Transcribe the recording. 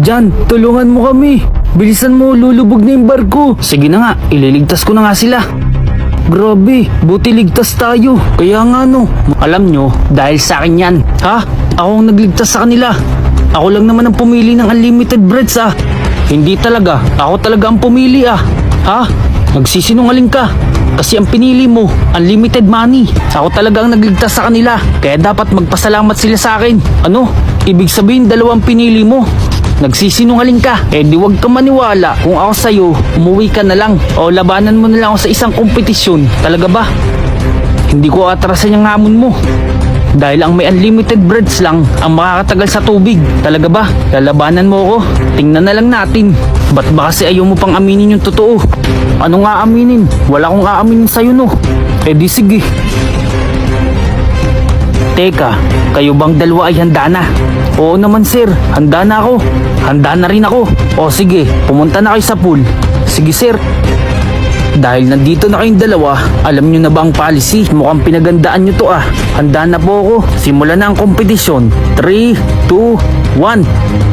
Jan, tulungan mo kami. Bilisan mo, lulubog na yung barko. Sige na nga, ililigtas ko na nga sila. Grabe, buti ligtas tayo. Kaya nga no, alam nyo, dahil sa akin yan. Ha? Ako ang nagligtas sa kanila. Ako lang naman ang pumili ng unlimited breads ah. Hindi talaga, ako talaga ang pumili ah. Ha? Nagsisinungaling ka. Kasi ang pinili mo, unlimited money. Ako talaga ang nagligtas sa kanila. Kaya dapat magpasalamat sila sa akin. Ano? Ibig sabihin dalawang pinili mo. Nagsisinungaling ka. Eh di wag ka maniwala. Kung ako sa'yo, umuwi ka na lang. O labanan mo na lang ako sa isang kompetisyon. Talaga ba? Hindi ko atrasan yung hamon mo. Dahil ang may unlimited breads lang ang makakatagal sa tubig. Talaga ba? Lalabanan mo ako? Tingnan na lang natin. Ba't ba kasi ayaw mo pang aminin yung totoo? Ano nga aminin? Wala akong aaminin sa'yo no. Eh di sige. Teka, kayo bang dalawa ay handa na? Oo naman sir, handa na ako. Handa na rin ako. O sige, pumunta na kayo sa pool. Sige sir. Dahil nandito na kayong dalawa, alam nyo na ba ang policy? Mukhang pinagandaan nyo to ah. Handa na po ako. Simulan na ang kompetisyon. 3, 2, 1.